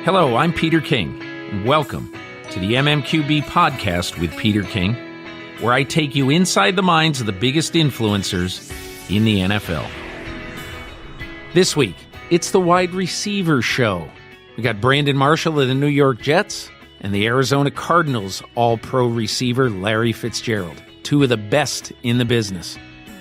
Hello, I'm Peter King, and welcome to the MMQB podcast with Peter King, where I take you inside the minds of the biggest influencers in the NFL. This week, it's the wide receiver show. We got Brandon Marshall of the New York Jets and the Arizona Cardinals all-pro receiver Larry Fitzgerald, two of the best in the business.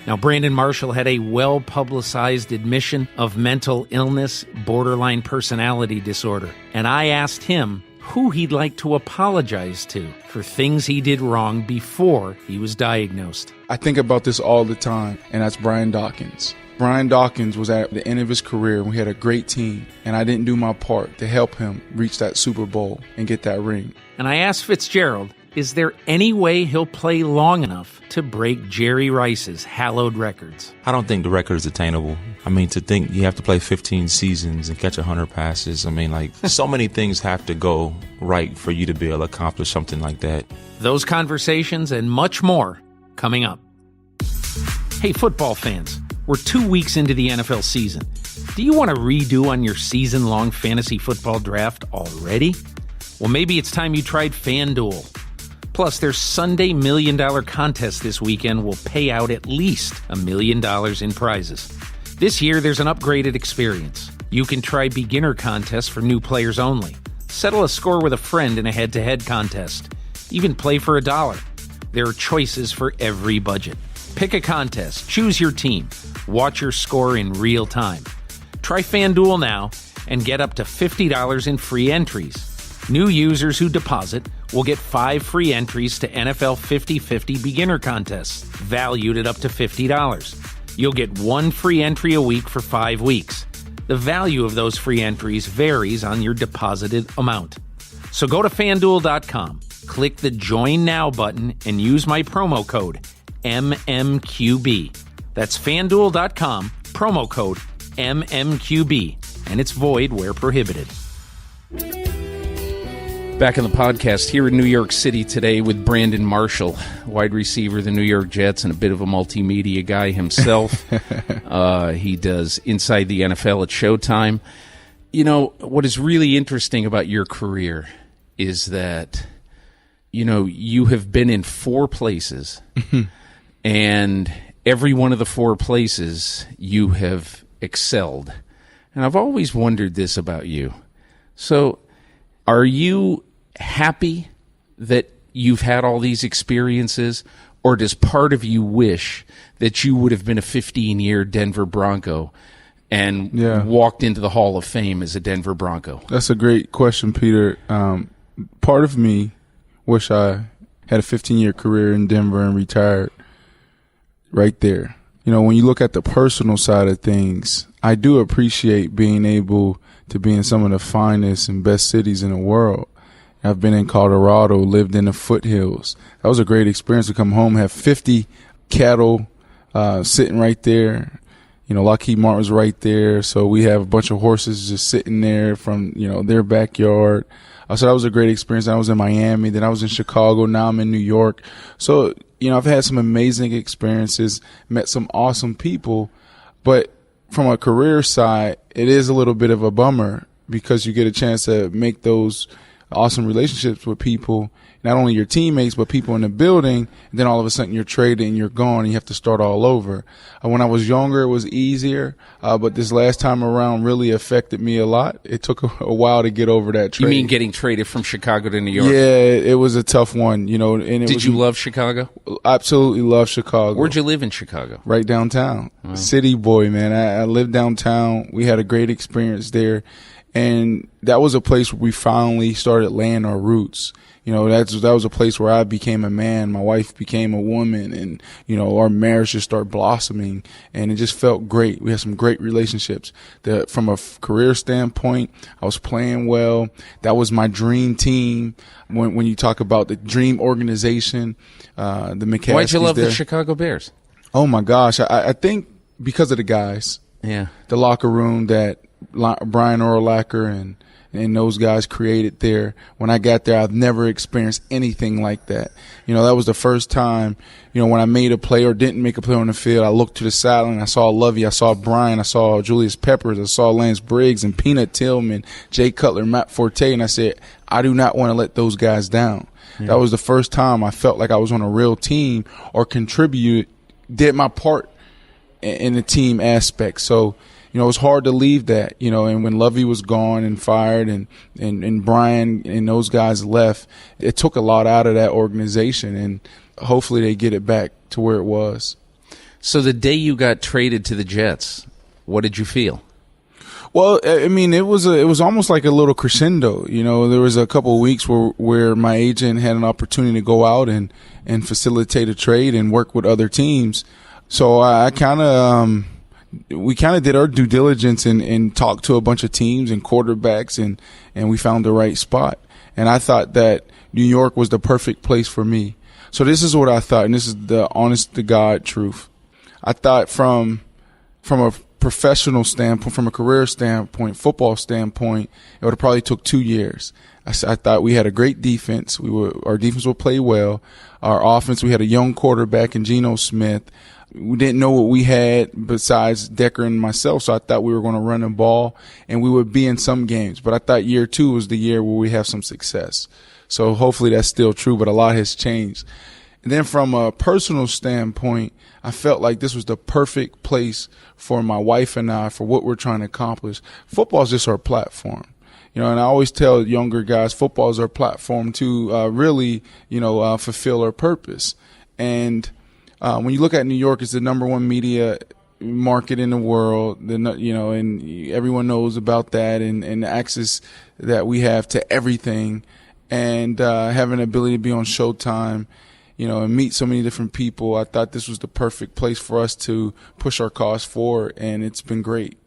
Now, Brandon Marshall had a well-publicized admission of mental illness, borderline personality disorder, and I asked him who he'd like to apologize to for things he did wrong before he was diagnosed. I think about this all the time, and that's Brian Dawkins. Brian Dawkins was at the end of his career. We had a great team, and I didn't do my part to help him reach that Super Bowl and get that ring. And I asked Fitzgerald, is there any way he'll play long enough to break Jerry Rice's hallowed records? I don't think the record is attainable. I mean, to think you have to play 15 seasons and catch 100 passes. I mean, like, so many things have to go right for you to be able to accomplish something like that. Those conversations and much more coming up. Hey, football fans, we're 2 weeks into the NFL season. Do you want to redo on your season-long fantasy football draft already? Well, maybe it's time you tried FanDuel. Plus, their Sunday $1 Million contest this weekend will pay out at least $1 million in prizes. This year, there's an upgraded experience. You can try beginner contests for new players only. Settle a score with a friend in a head-to-head contest. Even play for $1. There are choices for every budget. Pick a contest, choose your team, watch your score in real time. Try FanDuel now and get up to $50 in free entries. New users who deposit will get 5 free entries to NFL 50-50 beginner contests, valued at up to $50. You'll get 1 free entry a week for 5 weeks. The value of those free entries varies on your deposited amount. So go to FanDuel.com, click the Join Now button, and use my promo code, MMQB. That's FanDuel.com, promo code MMQB, and it's void where prohibited. Back in the podcast here in New York City today with Brandon Marshall, wide receiver of the New York Jets and a bit of a multimedia guy himself. He does Inside the NFL at Showtime. You know, what is really interesting about your career is that, you know, you have been in 4 places, and every one of the 4 places you have excelled. And I've always wondered this about you. So, are you happy that you've had all these experiences, or does part of you wish that you would have been a 15-year Denver Bronco and walked into the Hall of Fame as a Denver Bronco? That's a great question, Peter. Part of me wish I had a 15-year career in Denver and retired right there. You know, when you look at the personal side of things, I do appreciate being able to be in some of the finest and best cities in the world. I've been in Colorado, lived in the foothills. That was a great experience to come home, have 50 cattle sitting right there. You know, Lockheed Martin's right there. So we have a bunch of horses just sitting there from, you know, their backyard. So that was a great experience. I was in Miami, then I was in Chicago. Now I'm in New York. So, you know, I've had some amazing experiences, met some awesome people. But from a career side, it is a little bit of a bummer because you get a chance to make those awesome relationships with people, not only your teammates, but people in the building. And then all of a sudden you're traded and you're gone and you have to start all over. When I was younger, it was easier. But this last time around really affected me a lot. It took a while to get over that trade. You mean getting traded from Chicago to New York? Yeah, it was a tough one, you know. And Did you love Chicago? Absolutely love Chicago. Where'd you live in Chicago? Right downtown. Wow. City boy, man. I lived downtown. We had a great experience there. And that was a place where we finally started laying our roots. You know, that was a place where I became a man, my wife became a woman, and, you know, our marriage just started blossoming, and it just felt great. We had some great relationships. From a career standpoint, I was playing well. That was my dream team. When you talk about the dream organization, the McCaskies. Why'd you love the Chicago Bears? Oh my gosh. I think because of the guys. Yeah. The locker room, that Brian Urlacher and those guys created there. When I got there, I've never experienced anything like that. That was the first time, when I made a play or didn't make a play on the field, I looked to the sideline, I saw Lovey, I saw Brian, I saw Julius Peppers, I saw Lance Briggs and Peanut Tillman, Jay Cutler, Matt Forte, and I said, I do not want to let those guys down. Yeah. That was the first time I felt like I was on a real team or did my part in the team aspect. So, it was hard to leave that, and when Lovey was gone and fired and Brian and those guys left, it took a lot out of that organization, and hopefully they get it back to where it was. So the day you got traded to the Jets, what did you feel? Well, I mean, it was almost like a little crescendo. There was a couple of weeks where my agent had an opportunity to go out and facilitate a trade and work with other teams. So we kind of did our due diligence and talked to a bunch of teams and quarterbacks, and we found the right spot. And I thought that New York was the perfect place for me. So this is what I thought, and this is the honest to God truth. I thought from a professional standpoint, from a career standpoint, football standpoint, it would have probably took 2 years. I thought we had a great defense. Our defense would play well. Our offense, we had a young quarterback in Geno Smith. We didn't know what we had besides Decker and myself, so I thought we were going to run the ball, and we would be in some games. But I thought year 2 was the year where we have some success. So hopefully that's still true, but a lot has changed. And then from a personal standpoint, I felt like this was the perfect place for my wife and I for what we're trying to accomplish. Football is just our platform. And I always tell younger guys, football is our platform to really, fulfill our purpose. And when you look at New York, it's the number one media market in the world, and everyone knows about that and the access that we have to everything, and having the ability to be on Showtime, and meet so many different people. I thought this was the perfect place for us to push our cause forward, and it's been great.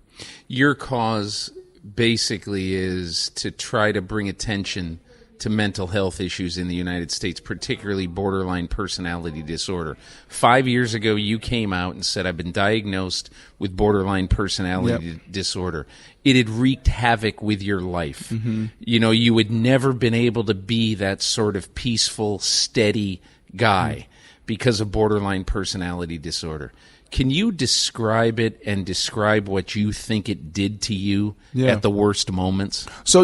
Your cause basically is to try to bring attention to mental health issues in the United States, particularly borderline personality disorder. 5 years ago, you came out and said, I've been diagnosed with borderline personality disorder. It had wreaked havoc with your life. Mm-hmm. You had never been able to be that sort of peaceful, steady guy because of borderline personality disorder. Can you describe it and describe what you think it did to you at the worst moments? So,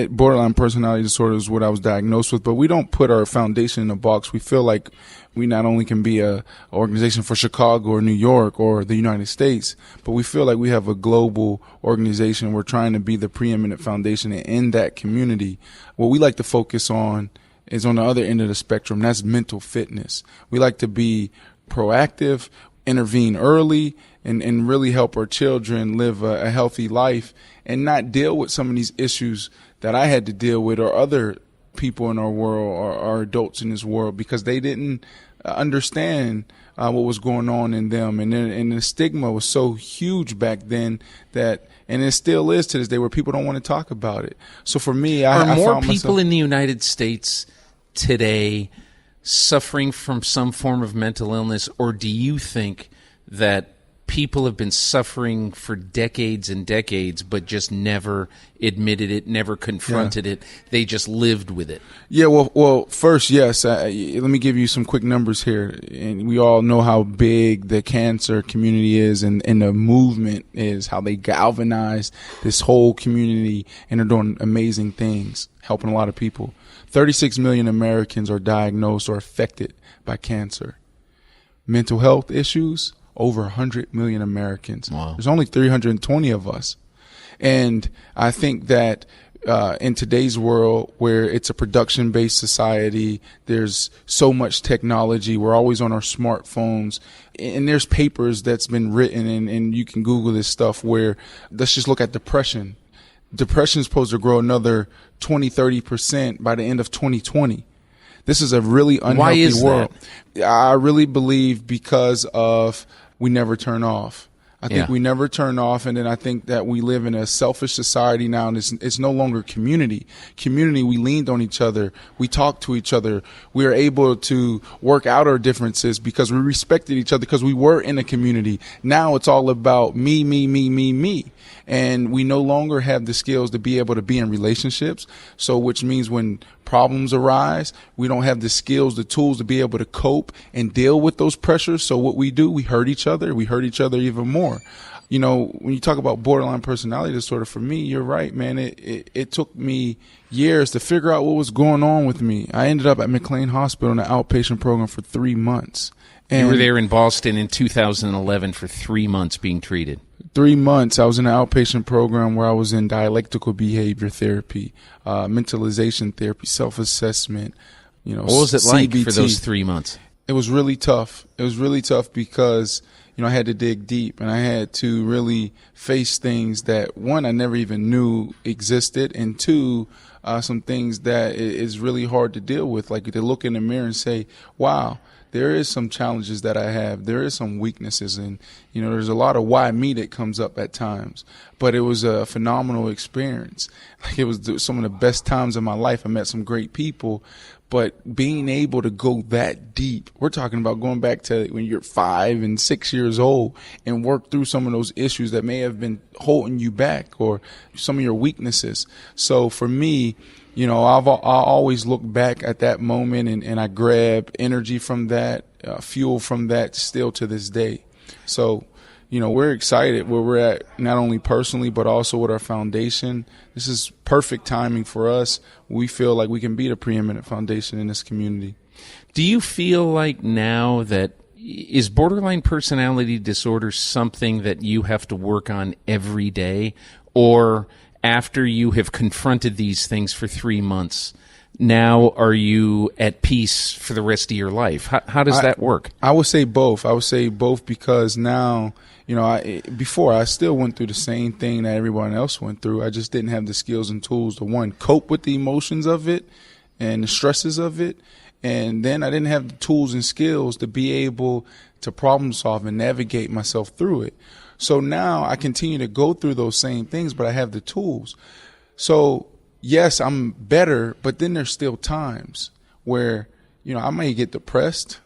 borderline personality disorder is what I was diagnosed with, but we don't put our foundation in a box. We feel like we not only can be an organization for Chicago or New York or the United States, but we feel like we have a global organization. We're trying to be the preeminent foundation in that community. What we like to focus on is on the other end of the spectrum. That's mental fitness. We like to be proactive, intervene early, and really help our children live a healthy life and not deal with some of these issues that I had to deal with or other people in our world or our adults in this world, because they didn't understand what was going on in them. And the stigma was so huge back then and it still is to this day, where people don't want to talk about it. So for me, I found more people in the United States today suffering from some form of mental illness, or do you think that people have been suffering for decades and decades but just never admitted it, never confronted it? They just lived with it. Yeah, well, first, yes. Let me give you some quick numbers here. And we all know how big the cancer community is and the movement is, how they galvanize this whole community, and they're doing amazing things, helping a lot of people. 36 million Americans are diagnosed or affected by cancer. Mental health issues, over 100 million Americans. Wow. There's only 320 of us. And I think that in today's world, where it's a production-based society, there's so much technology. We're always on our smartphones. And there's papers that's been written, and you can Google this stuff, where let's just look at depression. Depression is supposed to grow another 20-30% by the end of 2020. This is a really unhealthy world. That? I really believe because of we never turn off. I think we never turn off, and then I think that we live in a selfish society now, and it's no longer community. Community, we leaned on each other. We talked to each other. We were able to work out our differences because we respected each other because we were in a community. Now it's all about me, me, me, me, me. And we no longer have the skills to be able to be in relationships. So which means when problems arise, we don't have the skills, the tools to be able to cope and deal with those pressures. So what we do, we hurt each other. We hurt each other even more. You know, when you talk about borderline personality disorder, for me, you're right, man. It took me years to figure out what was going on with me. I ended up at McLean Hospital in an outpatient program for 3 months. And you were there in Boston in 2011 for 3 months being treated. 3 months, I was in an outpatient program where I was in dialectical behavior therapy, mentalization therapy, self-assessment, What was it like for those 3 months? It was really tough. It was really tough because, I had to dig deep and I had to really face things that, one, I never even knew existed, and two, some things that is really hard to deal with, like to look in the mirror and say, wow, there is some challenges that I have. There is some weaknesses, and there's a lot of why me that comes up at times. But it was a phenomenal experience. Like, it was some of the best times of my life. I met some great people, but being able to go that deep, we're talking about going back to when you're 5 and 6 years old and work through some of those issues that may have been holding you back or some of your weaknesses. So for me, I always look back at that moment and I grab energy from that, fuel from that still to this day. So, we're excited where we're at, not only personally, but also with our foundation. This is perfect timing for us. We feel like we can be the preeminent foundation in this community. Do you feel like now that is borderline personality disorder something that you have to work on every day, or after you have confronted these things for 3 months, now are you at peace for the rest of your life? How does that work? I would say both. I would say both because now, before I still went through the same thing that everyone else went through. I just didn't have the skills and tools to, one, cope with the emotions of it and the stresses of it. And then I didn't have the tools and skills to be able to problem solve and navigate myself through it. So now I continue to go through those same things, but I have the tools. So yes, I'm better, but then there's still times where, I may get depressed.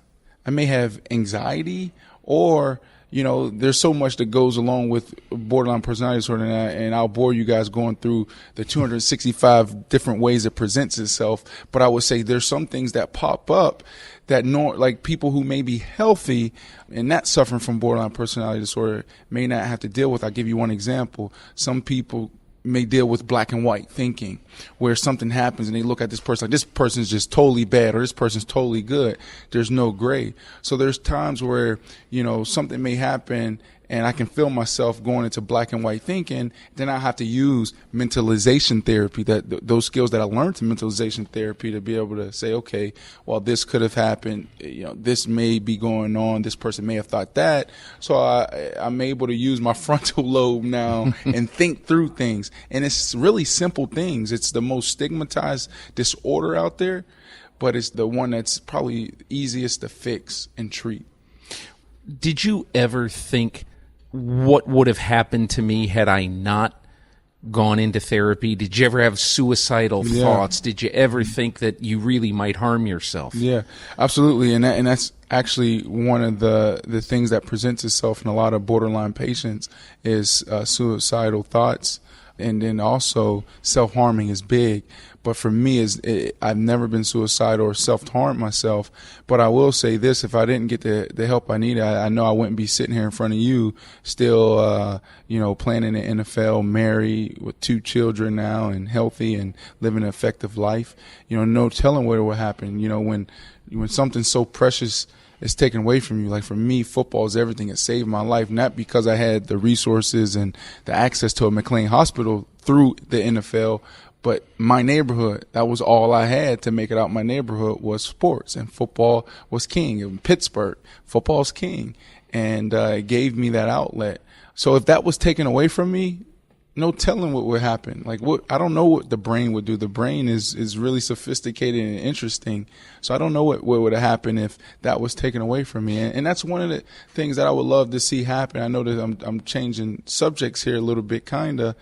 I may have anxiety, or, there's so much that goes along with borderline personality disorder, and I'll bore you guys going through the 265 different ways it presents itself. But I would say there's some things that pop up that like people who may be healthy and not suffering from borderline personality disorder may not have to deal with. I'll give you one example. Some people may deal with black and white thinking, where something happens and they look at this person like this person's just totally bad or this person's totally good. There's no gray. So there's times where, something may happen and I can feel myself going into black and white thinking. Then I have to use mentalization therapy, those skills that I learned in mentalization therapy, to be able to say, okay, well, this could have happened. This may be going on. This person may have thought that. So I'm able to use my frontal lobe now and think through things. And it's really simple things. It's the most stigmatized disorder out there, but it's the one that's probably easiest to fix and treat. Did you ever think what would have happened to me had I not gone into therapy? Did you ever have suicidal thoughts? Did you ever think that you really might harm yourself? Yeah, absolutely. And that's actually one of the things that presents itself in a lot of borderline patients is suicidal thoughts. And then also self-harming is big. But for me, I've never been suicidal or self-harmed myself. But I will say this, if I didn't get the help I needed, I know I wouldn't be sitting here in front of you still, playing in the NFL, married with 2 children now and healthy and living an effective life. No telling what will happen. When something so precious is taken away from you. Like for me, football is everything. It saved my life, not because I had the resources and the access to a McLean Hospital through the NFL, but my neighborhood. That was all I had to make it out. My neighborhood was sports, and football was king. In Pittsburgh, football's king, and it gave me that outlet. So if that was taken away from me, no telling what would happen. Like, I don't know what the brain would do. The brain is really sophisticated and interesting. So I don't know what would have happened if that was taken away from me. And that's one of the things that I would love to see happen. I know that I'm changing subjects here a little bit, kinda,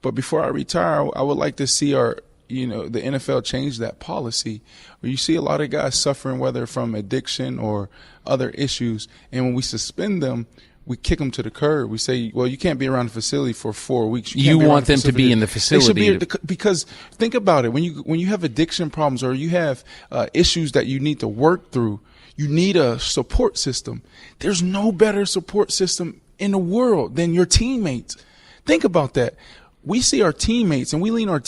but before I retire, I would like to see the NFL change that policy where you see a lot of guys suffering, whether from addiction or other issues. And when we suspend them, we kick them to the curb. We say, well, you can't be around the facility for 4 weeks. You want them to be in the facility. They should be, because think about it. When you have addiction problems or you have issues that you need to work through, you need a support system. There's no better support system in the world than your teammates. Think about that. We see our teammates and we lean our